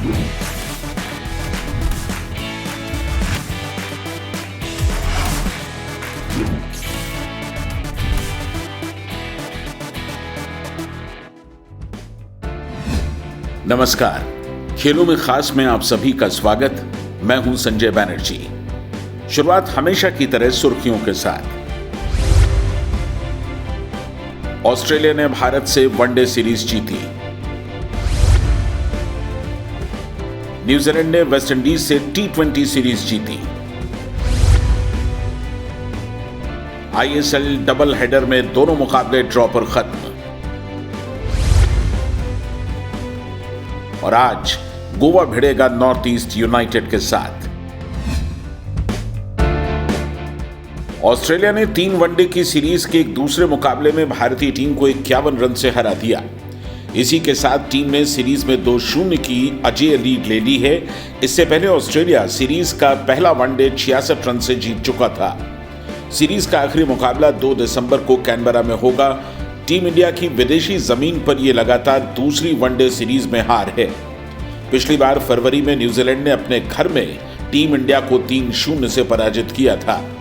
नमस्कार, खेलों में खास में आप सभी का स्वागत। मैं हूं संजय बैनर्जी। शुरुआत हमेशा की तरह सुर्खियों के साथ। ऑस्ट्रेलिया ने भारत से वनडे सीरीज जीती। न्यूजीलैंड ने वेस्टइंडीज से T20 सीरीज जीती। ISL डबल हेडर में दोनों मुकाबले ड्रॉ पर खत्म। और आज गोवा भिड़ेगा नॉर्थ ईस्ट यूनाइटेड के साथ। ऑस्ट्रेलिया ने 3 वनडे की सीरीज के एक दूसरे मुकाबले में भारतीय टीम को 51 रन से हरा दिया। इसी के साथ टीम ने सीरीज में 2-0 की अजेय लीड ले ली है। इससे पहले ऑस्ट्रेलिया सीरीज का पहला वनडे 66 रन से जीत चुका था। सीरीज का आखिरी मुकाबला 2 दिसंबर को कैनबरा में होगा। टीम इंडिया की विदेशी जमीन पर यह लगातार दूसरी वनडे सीरीज में हार है। पिछली बार फरवरी में न्यूजीलैंड ने अपने घर में टीम इंडिया को 3-0 से पराजित किया था।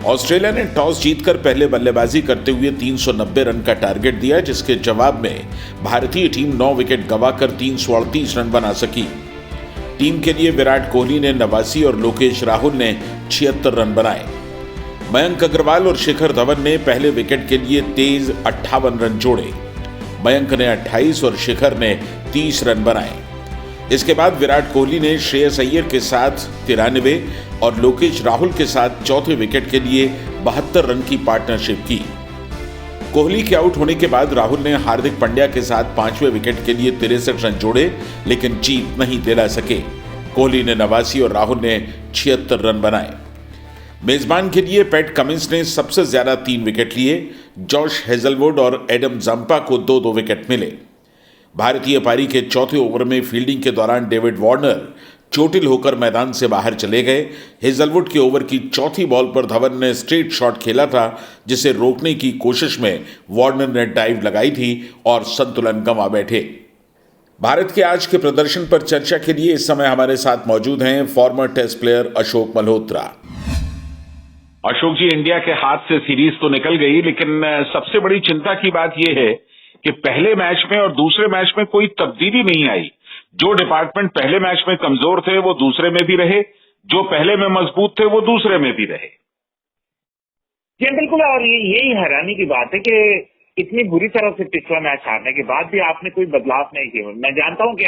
ऑस्ट्रेलिया ने टॉस जीतकर पहले बल्लेबाजी करते हुए 390 रन का टारगेट दिया, जिसके जवाब में भारतीय टीम 9 विकेट गंवाकर 338 रन बना सकी। टीम के लिए विराट कोहली ने 89 और लोकेश राहुल ने 76 रन बनाए। मयंक अग्रवाल और शिखर धवन ने पहले विकेट के लिए तेज 58 रन जोड़े। मयंक ने 28 और शिखर ने 30 रन बनाए। इसके बाद विराट कोहली ने श्रेयस अय्यर के साथ 93 और लोकेश राहुल के साथ चौथे विकेट के लिए 72 रन की पार्टनरशिप की। कोहली के आउट होने के बाद राहुल ने हार्दिक पांड्या के साथ 5वें विकेट के लिए 63 रन जोड़े, लेकिन जीत नहीं दिला सके। कोहली ने 89 और राहुल ने 76 रन बनाए। मेजबान के लिए पैट कमिंस ने सबसे ज्यादा 3 विकेट लिए। जॉश हेजलवुड और एडम जंपा को 2-2 विकेट मिले। भारतीय पारी के चौथे ओवर में फील्डिंग के दौरान डेविड वार्नर चोटिल होकर मैदान से बाहर चले गए। हेजलवुड के ओवर की चौथी बॉल पर धवन ने स्ट्रेट शॉट खेला था, जिसे रोकने की कोशिश में वार्नर ने डाइव लगाई थी और संतुलन गंवा बैठे। भारत के आज के प्रदर्शन पर चर्चा के लिए इस समय हमारे साथ मौजूद हैं former test player Ashok Malhotra. Ashok ji, India के हाथ से सीरीज तो निकल गई, लेकिन सबसे बड़ी चिंता की बात यह है कि पहले मैच में और दूसरे मैच में कोई तब्दीली नहीं आई। जो डिपार्टमेंट पहले मैच में कमजोर थे वो दूसरे में भी रहे, जो पहले में मजबूत थे वो दूसरे में भी रहे। जी बिल्कुल, और यही हैरानी की बात है कि इतनी बुरी तरह से पिछला मैच हारने के बाद भी आपने कोई बदलाव नहीं किया। मैं जानता हूं कि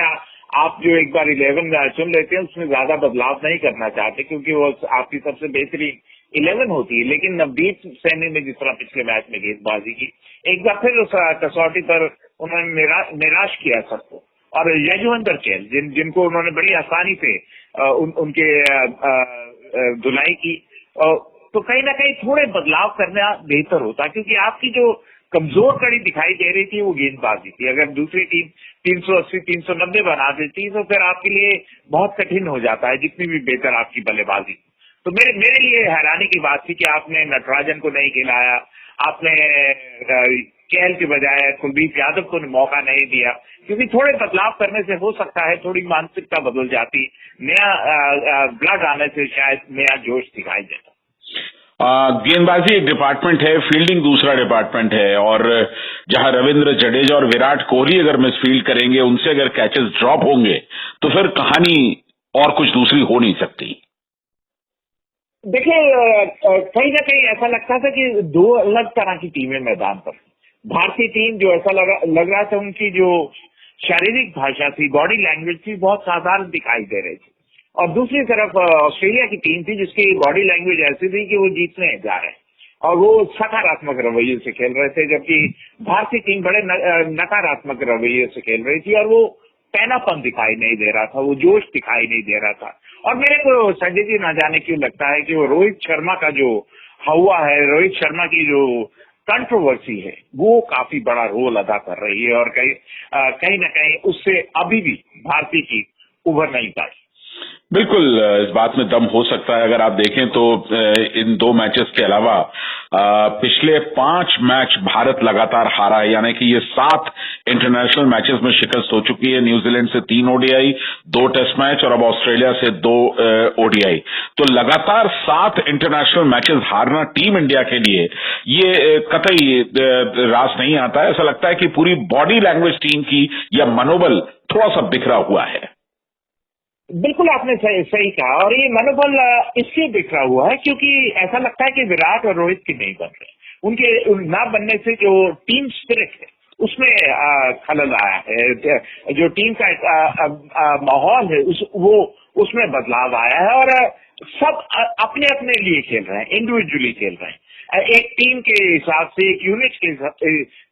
आप जो एक बार 11 चुन लेते हैं उसमें ज्यादा बदलाव नहीं करना चाहते, क्योंकि वो आपकी सबसे बेहतरीन 11 होती है। लेकिन नवदीप सैनी ने जिस तरह पिछले मैच में गेंदबाजी की, एक बार फिर उस कसौटी पर उन्होंने निराश किया सबको। और यजुवेंद्र चहल जिनको उन्होंने बड़ी आसानी से उनके धुलाई की, तो कहीं ना कहीं थोड़े बदलाव करना बेहतर होता, क्योंकि आपकी जो कमजोर कड़ी दिखाई दे रही थी वो गेंदबाजी थी। अगर दूसरी टीम 380 390 बना देती तो फिर आपके लिए बहुत कठिन हो जाता है, जितनी भी बेहतर आपकी बल्लेबाजी। तो मेरे लिए हैरानी की बात थी कि आपने नटराजन को नहीं खिलाया, आपने केएल के बजाय कुलदीप यादव को मौका नहीं दिया, क्योंकि थोड़े बदलाव करने से हो सकता है थोड़ी मानसिकता बदल जाती, नया ब्लड आने से शायद नया जोश दिखाई देता। गेंदबाजी एक डिपार्टमेंट है, फील्डिंग दूसरा डिपार्टमेंट है, और जहां रविंद्र जडेजा और विराट कोहली अगर मिसफील्ड करेंगे, उनसे अगर कैचेस ड्रॉप होंगे तो फिर कहानी और कुछ दूसरी हो नहीं सकती। देखिए, कहीं ना कहीं ऐसा लगता था कि 2 अलग तरह की टीमें मैदान पर। भारतीय टीम जो ऐसा लग रहा था, उनकी जो शारीरिक भाषा थी, बॉडी लैंग्वेज थी, बहुत साधारण दिखाई दे रही थी। और दूसरी तरफ ऑस्ट्रेलिया की टीम थी जिसकी बॉडी लैंग्वेज ऐसी थी कि वो जीतने जा रहे हैं और वो सकारात्मक रवैये से खेल रहे थे, जबकि भारतीय टीम बड़े नकारात्मक रवैये से खेल रही थी और वो पैनापन दिखाई नहीं दे रहा था, वो जोश दिखाई नहीं दे रहा था। और मेरे को संजय जी ना जाने क्यों लगता है कि वो रोहित शर्मा का जो हवा है, रोहित शर्मा की जो कंट्रोवर्सी है, वो काफी बड़ा रोल अदा कर रही है और कहीं ना कहीं उससे अभी भी भारतीय की उभर नहीं पाई। बिल्कुल, इस बात में दम हो सकता है। अगर आप देखें तो इन 2 मैचेस के अलावा पिछले 5 मैच भारत लगातार हारा है, यानी कि ये 7 इंटरनेशनल मैचेस में शिकस्त हो चुकी है। न्यूजीलैंड से 3 ओडीआई, 2 टेस्ट मैच और अब ऑस्ट्रेलिया से 2 ओडीआई। तो लगातार 7 इंटरनेशनल मैचेस हारना टीम इंडिया के लिए ये कतई रास नहीं आता है। ऐसा लगता है कि पूरी बॉडी लैंग्वेज टीम की या मनोबल थोड़ा सा बिखरा हुआ है। बिल्कुल आपने सही कहा, और ये मनोबल इसलिए बिखरा हुआ है क्योंकि ऐसा लगता है कि विराट और रोहित की नहीं बन रहे। उनके ना बनने से जो टीम स्पिरिट है उसमें खलल आया है। जो टीम का माहौल है उसमें बदलाव आया है, और सब अपने अपने लिए खेल रहे हैं, इंडिविजुअली खेल रहे हैं। एक टीम के हिसाब से, एक यूनिट के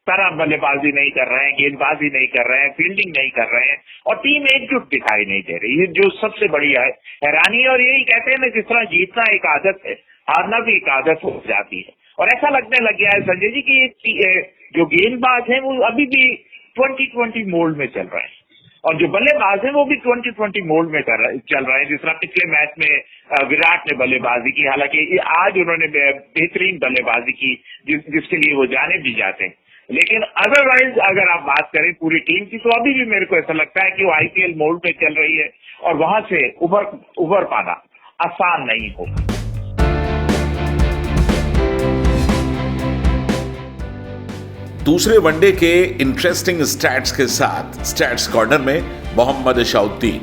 तरह बल्लेबाजी नहीं कर रहे हैं, गेंदबाजी नहीं कर रहे हैं, फील्डिंग नहीं कर रहे हैं, और टीम एकजुट दिखाई नहीं दे रही। ये जो सबसे बड़ी हैरानी है। और यही कहते हैं ना, जिस तरह जीतना एक आदत है, हारना भी एक आदत हो जाती है। और ऐसा लगने लग गया है संजय जी कि जो गेंदबाज हैं वो अभी भी 2020 मोड में चल रहे हैं, और जो बल्लेबाज हैं वो भी 2020 मोड में चल रहे हैं। जिस तरह पिछले मैच में विराट ने बल्लेबाजी की, हालांकि आज उन्होंने बेहतरीन बल्लेबाजी की जिसके लिए वो जाने भी जाते हैं, लेकिन अदरवाइज अगर आप बात करें पूरी टीम की, तो अभी भी मेरे को ऐसा लगता है कि वो आईपीएल मोड में चल रही है, और वहां से उभर पाना आसान नहीं होगा। दूसरे वनडे के इंटरेस्टिंग स्टैट्स के साथ स्टैट्स कॉर्नर में मोहम्मद शाउद्दीन।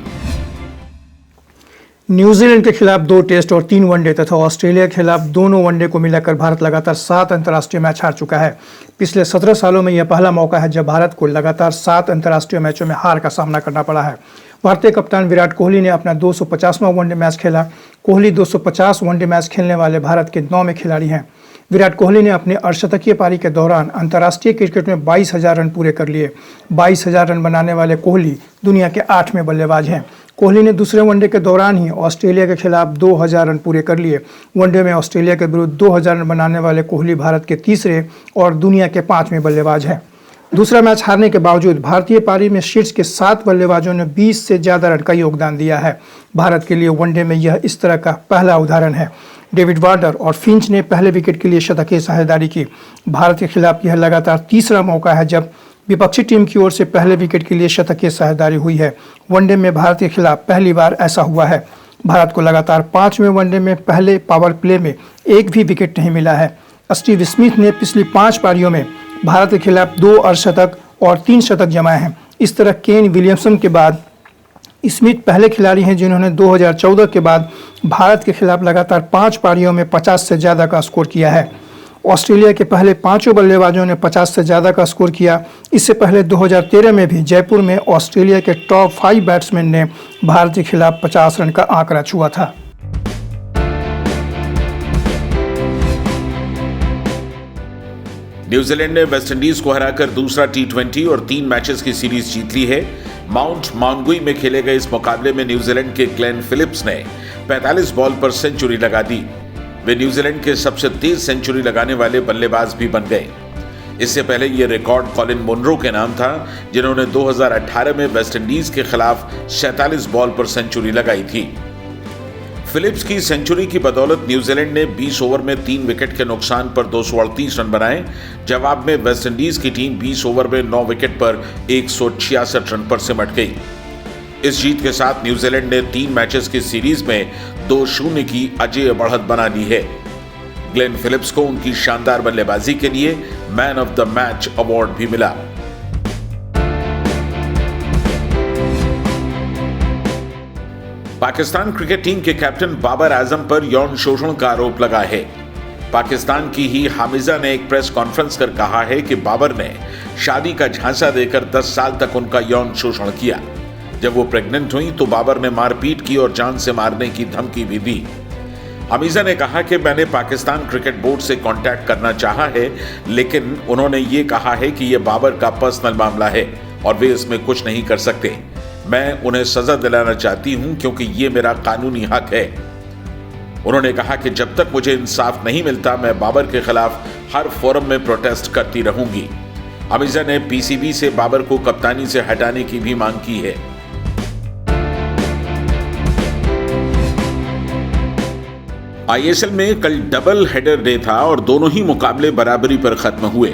न्यूजीलैंड के खिलाफ 2 टेस्ट और 3 वनडे तथा ऑस्ट्रेलिया के खिलाफ दोनों वनडे को मिलाकर भारत लगातार 7 अंतर्राष्ट्रीय मैच हार चुका है। पिछले 17 सालों में यह पहला मौका है जब भारत को लगातार 7 अंतर्राष्ट्रीय मैचों में हार का सामना करना पड़ा है। भारतीय कप्तान विराट कोहली ने अपना 250वां वनडे मैच खेला। कोहली 250 वनडे मैच खेलने वाले भारत के 9वें खिलाड़ी हैं। विराट कोहली ने अपने अर्धशतकीय पारी के दौरान अंतर्राष्ट्रीय क्रिकेट में 22,000 रन पूरे कर लिए। 22,000 रन बनाने वाले कोहली दुनिया के 8वें बल्लेबाज हैं। कोहली ने दूसरे वनडे के दौरान ही ऑस्ट्रेलिया के खिलाफ 2,000 रन पूरे कर लिए। वनडे में ऑस्ट्रेलिया के विरुद्ध 2,000 रन बनाने वाले कोहली भारत के 3रे और दुनिया के 5वें बल्लेबाज हैं। दूसरा मैच हारने के बावजूद भारतीय पारी में शीर्ष के 7 बल्लेबाजों ने 20 से ज़्यादा रन का योगदान दिया है। भारत के लिए वनडे में यह इस तरह का पहला उदाहरण है। डेविड वार्नर और फिंच ने पहले विकेट के लिए शतकीय साझेदारी की। भारत के खिलाफ यह लगातार तीसरा मौका है जब विपक्षी टीम की ओर से पहले विकेट के लिए शतकीय साझेदारी हुई है। वनडे में भारत के खिलाफ पहली बार ऐसा हुआ है। भारत को लगातार 5वें वनडे में पहले पावर प्ले में एक भी विकेट नहीं मिला है। स्टीव स्मिथ ने पिछली 5 पारियों में भारत के खिलाफ 2 अर्धशतक और 3 शतक जमाए हैं। इस तरह केन विलियमसन के बाद स्मिथ पहले खिलाड़ी हैं जिन्होंने 2014 के बाद भारत के खिलाफ लगातार 5 पारियों में 50 से ज़्यादा का स्कोर किया है। ऑस्ट्रेलिया के पहले 5 बल्लेबाजों ने 50 से ज़्यादा का स्कोर किया। इससे पहले 2013 में भी जयपुर में ऑस्ट्रेलिया के टॉप 5 बैट्समैन ने भारत के खिलाफ 50 रन का आंकड़ा छुआ था। न्यूजीलैंड ने वेस्टइंडीज को हराकर दूसरा T20 और 3 मैचेस की सीरीज जीत ली है। माउंट मॉन्गुई में खेले गए इस मुकाबले में न्यूजीलैंड के ग्लेन फिलिप्स ने 45 बॉल पर सेंचुरी लगा दी। वे न्यूजीलैंड के सबसे तेज सेंचुरी लगाने वाले बल्लेबाज भी बन गए। इससे पहले यह रिकॉर्ड कॉलिन मुनरो के नाम था, जिन्होंने 2018 में वेस्टइंडीज के खिलाफ 47 बॉल पर सेंचुरी लगाई थी। फिलिप्स की सेंचुरी की बदौलत न्यूजीलैंड ने 20 ओवर में 3 विकेट के नुकसान पर 238 रन बनाए। जवाब में वेस्टइंडीज की टीम 20 ओवर में 9 विकेट पर 166 रन पर सिमट गई। इस जीत के साथ न्यूजीलैंड ने 3 मैचेस की सीरीज में 2-0 की अजेय बढ़त बना ली है। ग्लेन फिलिप्स को उनकी शानदार बल्लेबाजी के लिए man of the match award भी मिला। पाकिस्तान क्रिकेट टीम के कैप्टन बाबर आजम पर यौन शोषण का आरोप लगा है। पाकिस्तान की ही हामिजा ने एक प्रेस कॉन्फ्रेंस कर कहा है कि बाबर ने शादी का झांसा देकर 10 साल तक उनका यौन शोषण किया। जब वो प्रेग्नेंट हुई तो बाबर ने मारपीट की और जान से मारने की धमकी भी दी। हामिजा ने कहा कि मैंने पाकिस्तान क्रिकेट बोर्ड से कांटेक्ट करना चाहा है, लेकिन उन्होंने ये कहा है कि यह बाबर का पर्सनल मामला है और वे इसमें कुछ नहीं कर सकते। मैं उन्हें सजा दिलाना चाहती हूं क्योंकि ये मेरा कानूनी हक है। उन्होंने कहा कि जब तक मुझे इंसाफ नहीं मिलता मैं बाबर के खिलाफ हर फोरम में प्रोटेस्ट करती रहूंगी। हामिजा ने पीसीबी से बाबर को कप्तानी से हटाने की भी मांग की है। आईएसएल में कल डबल हेडर डे था और दोनों ही मुकाबले बराबरी पर खत्म हुए।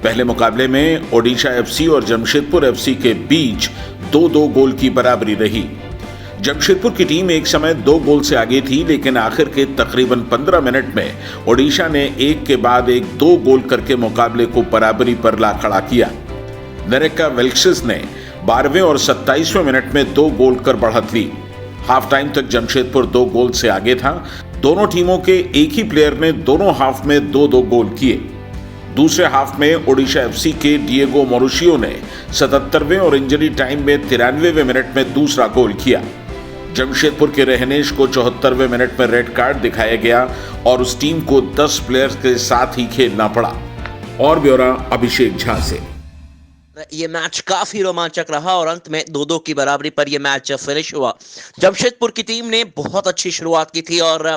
पहले मुकाबले में ओडिशा एफसी और जमशेदपुर एफसी के बीच 2-2 गोल की बराबरी रही। जमशेदपुर की टीम एक समय 2 गोल से आगे थी, लेकिन आखिर के तकरीबन 15 मिनट में ओडिशा ने एक के बाद एक 2 गोल करके मुकाबले को बराबरी पर ला खड़ा किया। नरेका वेल्क्सिस ने 12वें और 27वें मिनट में 2 गोल कर बढ़त ली। हाफ टाइम तक जमशेदपुर 2 गोल से आगे था। दोनों टीमों के एक ही प्लेयर ने दोनों हाफ में 2-2 गोल किए। दूसरे हाफ में ओडिशा एफसी के डिएगो मोरुशियो ने 77वें और इंजरी टाइम में 93वें मिनट में दूसरा गोल किया। जमशेदपुर के रहनेश को 74वें मिनट में रेड कार्ड दिखाया गया और उस टीम को 10 प्लेयर्स के साथ ही खेलना पड़ा। और ब्यौरा अभिषेक झा से। ये मैच काफी रोमांचक रहा और अंत में 2-2 की बराबरी पर यह मैच फिनिश हुआ। जमशेदपुर की टीम ने बहुत अच्छी शुरुआत की थी और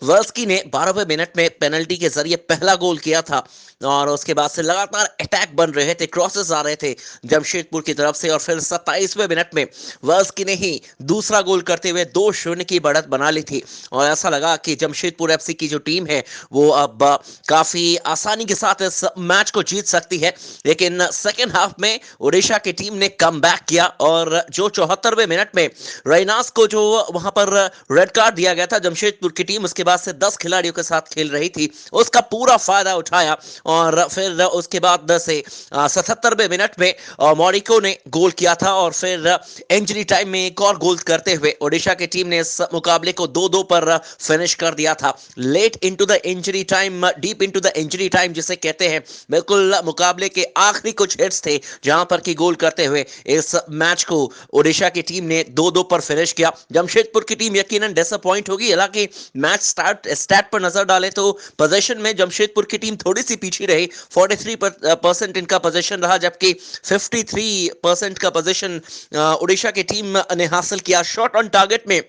वर्स्की ने 12वें मिनट में पेनल्टी के जरिए पहला गोल किया था और उसके बाद से लगातार अटैक बन रहे थे, क्रॉसेस आ रहे थे जमशेदपुर की तरफ से और फिर 27वें मिनट में वर्स्की ने ही दूसरा गोल करते हुए 2-0 की बढ़त बना ली थी और ऐसा लगा कि जमशेदपुर एफसी की जो टीम है वो अब काफी आसानी के साथ इस मैच को जीत सकती है। लेकिन सेकेंड हाफ में ओडिशा की टीम ने कम बैक किया और जो 74वें मिनट में रैनास को जो वहां पर रेड कार्ड दिया गया था, जमशेदपुर की टीम उसके बाद से 10 खिलाड़ियों के साथ खेल रही थी, उसका पूरा फायदा उठाया और फिर उसके बाद से 77वें मिनट में मॉरिको ने गोल किया था और फिर इंजरी टाइम में एक और गोल करते हुए ओडिशा की टीम ने इस मुकाबले को 2-2 पर फिनिश कर दिया था। Let into the injury time, deep into the injury time जिसे कहते हैं, बिल्कुल मुकाबले के आखिरी कुछ हिट्स थे जहां पर की गोल करते हुए इस मैच को ओडिशा की टीम ने 2-2 पर फिनिश किया। जमशेदपुर की टीम यकीनन डिसअपॉइंट होगी। हालांकि मैच स्टैट पर नजर डालें तो पोजीशन में जमशेदपुर की टीम थोड़ी सी पीछे रही। 43% इनका पोजीशन रहा जबकि 53% का पोजीशन ओडिशा की टीम ने हासिल किया। शॉट ऑन टारगेट में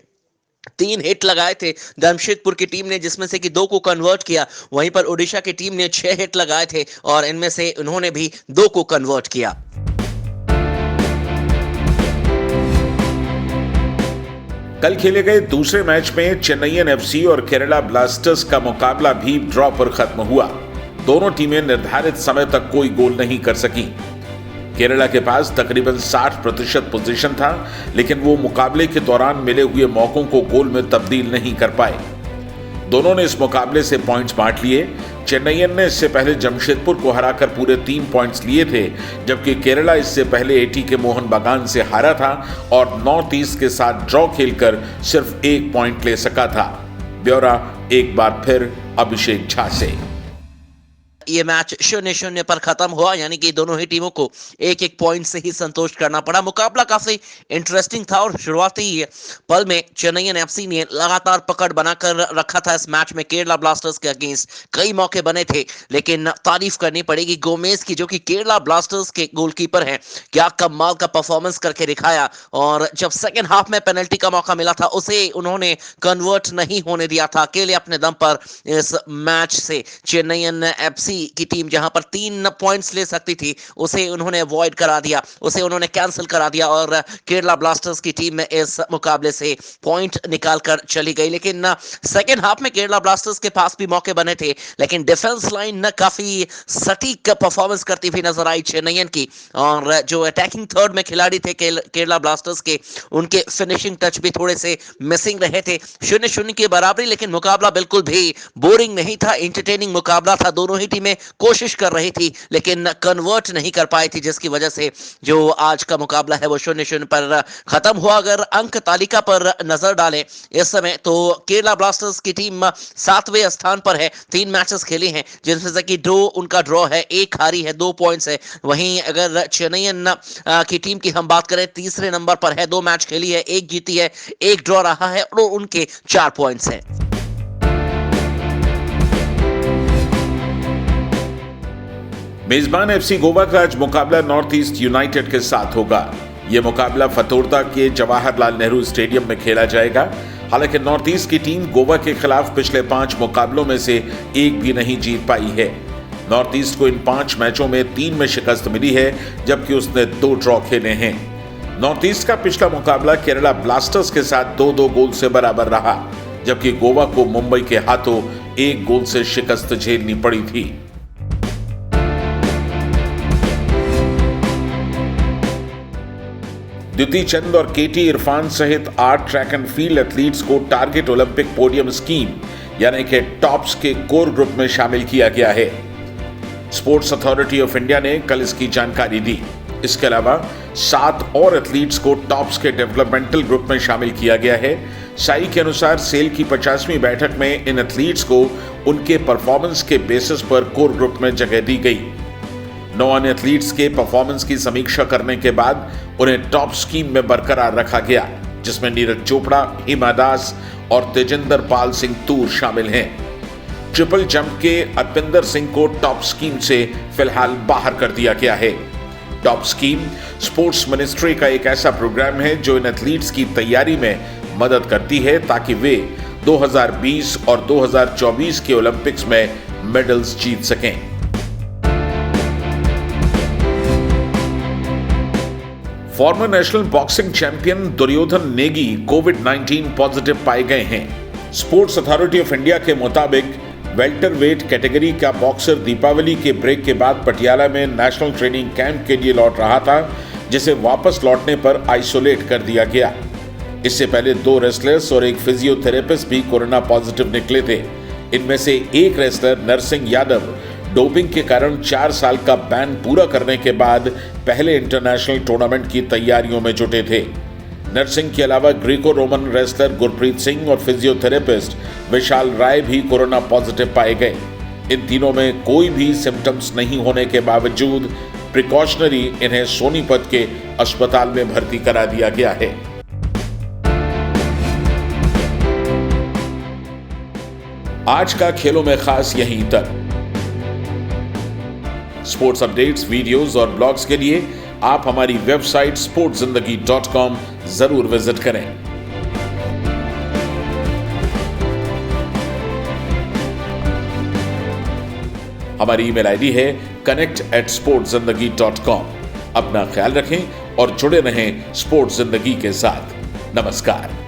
3 हिट लगाए थे जमशेदपुर की टीम ने, जिसमें से कि 2 को कन्वर्ट किया। वहीं पर ओडिशा की टीम ने 6 हिट लगाए थे और इनमें से उन्होंने भी 2 को कन्वर्ट किया। कल खेले गए दूसरे मैच में चेन्नईयन एफसी और केरला ब्लास्टर्स का मुकाबला भी ड्रॉ पर खत्म हुआ। दोनों टीमें निर्धारित समय तक कोई गोल नहीं कर सकी। केरला के पास तकरीबन 60% पोजीशन था, लेकिन वो मुकाबले के दौरान मिले हुए मौकों को गोल में तब्दील नहीं कर पाए। दोनों ने इस मुकाबले से पॉइंट्स बांट लिए। चेन्नईयन ने इससे पहले जमशेदपुर को हराकर पूरे 3 पॉइंट्स लिए थे, जबकि केरला इससे पहले एटी के मोहन बागान से हारा था और नॉर्थ ईस्ट के साथ ड्रॉ खेलकर सिर्फ 1 पॉइंट ले सका था। ब्यौरा एक बार फिर अभिषेक झा से। ये मैच 0-0 पर खत्म हुआ, यानी कि दोनों ही टीमों को 1-1 पॉइंट से ही संतोष करना पड़ा। मुकाबला काफी इंटरेस्टिंग था और शुरुआती पल में चेन्नईयन एफसी ने लगातार पकड़ बनाकर रखा था इस मैच में। केरला ब्लास्टर्स के अगेंस्ट कई मौके बने थे, लेकिन तारीफ करनी पड़ेगी गोमेज की, जो कि केरला ब्लास्टर्स के गोलकीपर हैं। क्या कमाल का परफॉर्मेंस करके दिखाया और जब सेकेंड हाफ में पेनल्टी का मौका मिला था उसे उन्होंने कन्वर्ट नहीं होने दिया था। अकेले अपने दम पर इस मैच से चेन्नईयन एफसी की टीम जहां पर 3 पॉइंट्स ले सकती थी उसे उन्होंने अवॉइड करा दिया, उसे उन्होंने कैंसिल करा दिया और केरला ब्लास्टर्स की टीम में इस मुकाबले से पॉइंट निकाल कर चली गई। लेकिन सेकेंड हाफ में केरला ब्लास्टर्स के पास भी मौके बने थे, लेकिन डिफेंस लाइन काफी सटीक परफॉर्मेंस करती हुई नजर आई चेन्नईयन की और जो अटैकिंग थर्ड में खिलाड़ी थे केरला ब्लास्टर्स के, उनके फिनिशिंग टच भी थोड़े से मिसिंग रहे थे। 0-0 की बराबरी, लेकिन मुकाबला बिल्कुल भी बोरिंग नहीं था, एंटरटेनिंग मुकाबला था। दोनों ही टीमें कोशिश कर रही थी लेकिन कन्वर्ट नहीं कर पाई थी, जिसकी वजह से जो आज का मुकाबला है वो 0-0 पर खत्म हुआ। अगर अंक तालिका पर नजर डालें इस समय तो केरला ब्लास्टर्स की टीम 7वें स्थान पर है। 3 मैचेस खेली हैं जिनमें से कि 2 उनका ड्रॉ है, 1 हारी है, 2 पॉइंट्स है। वहीं अगर चेन्नईयन की टीम की हम बात करें, तीसरे नंबर पर है, 2 मैच खेली है, 1 जीती है, 1 ड्रॉ रहा है और उनके 4 पॉइंट्स हैं। मेजबान एफसी गोवा का आज मुकाबला नॉर्थ ईस्ट यूनाइटेड के साथ होगा। यह मुकाबला फतोरदा के जवाहरलाल नेहरू स्टेडियम में खेला जाएगा। हालांकि नॉर्थ ईस्ट की टीम गोवा के खिलाफ पिछले 5 मुकाबलों में से 1 भी नहीं जीत पाई है। नॉर्थ ईस्ट को इन 5 मैचों में 3 में शिकस्त मिली है, जबकि उसने 2 ड्रॉ खेले हैं। नॉर्थ ईस्ट का पिछला मुकाबला केरला ब्लास्टर्स के साथ 2-2 गोल से बराबर रहा, जबकि गोवा को मुंबई के हाथों 1 गोल से शिकस्त झेलनी पड़ी थी। द्युति चंद और केटी इरफान सहित 8 ट्रैक एंड फील्ड एथलीट्स को टारगेट ओलंपिक पोडियम स्कीम यानी कि टॉप्स के कोर ग्रुप में शामिल किया गया है। स्पोर्ट्स अथॉरिटी ऑफ इंडिया ने कल इसकी जानकारी दी। इसके अलावा 7 और एथलीट्स को टॉप्स के डेवलपमेंटल ग्रुप में शामिल किया गया है। साई के अनुसार सेल की 50वीं बैठक में इन एथलीट्स को उनके परफॉर्मेंस के बेसिस पर कोर ग्रुप में जगह दी गई। 9 अन्य एथलीट्स के परफॉर्मेंस की समीक्षा करने के बाद उन्हें टॉप स्कीम में बरकरार रखा गया, जिसमें नीरज चोपड़ा, हिमा दास और तेजिंदर पाल सिंह तूर शामिल हैं। ट्रिपल जंप के अरपिंदर सिंह को टॉप स्कीम से फिलहाल बाहर कर दिया गया है। टॉप स्कीम स्पोर्ट्स मिनिस्ट्री का एक ऐसा प्रोग्राम है जो इन एथलीट्स की तैयारी में मदद करती है ताकि वे 2020 और 2024 के ओलंपिक्स में मेडल्स जीत सकें। Former national boxing champion Duryodhan Negi कोविड-19 पॉजिटिव पाए गए हैं। स्पोर्ट्स अथॉरिटी ऑफ इंडिया के मुताबिक वेल्टरवेट कैटेगरी का बॉक्सर दीपावली के ब्रेक के बाद पटियाला में नेशनल ट्रेनिंग कैंप के लिए लौट रहा था, जिसे वापस लौटने पर आइसोलेट कर दिया गया। इससे पहले 2 रेसलर्स और एक फिजियोथेरेपिस्ट भी कोरोना पॉजिटिव निकले थे। इनमें से एक रेसलर नरसिंह यादव डोपिंग के कारण 4 साल का बैन पूरा करने के बाद पहले इंटरनेशनल टूर्नामेंट की तैयारियों में जुटे थे। नरसिंह के अलावा Greco Roman wrestler Gurpreet Singh और फिजियोथेरेपिस्ट विशाल राय भी कोरोना पॉजिटिव पाए गए। इन तीनों में कोई भी सिम्टम्स नहीं होने के बावजूद प्रिकॉशनरी इन्हें सोनीपत के अस्पताल में भर्ती करा दिया गया है। आज का खेलों में खास यहीं तक। स्पोर्ट्स अपडेट्स, वीडियोस और ब्लॉग्स के लिए आप हमारी वेबसाइट sportszindagi.com जरूर विजिट करें। हमारी ईमेल आईडी है connect@sportszindagi.com। अपना ख्याल रखें और जुड़े रहें स्पोर्ट्स जिंदगी के साथ। नमस्कार।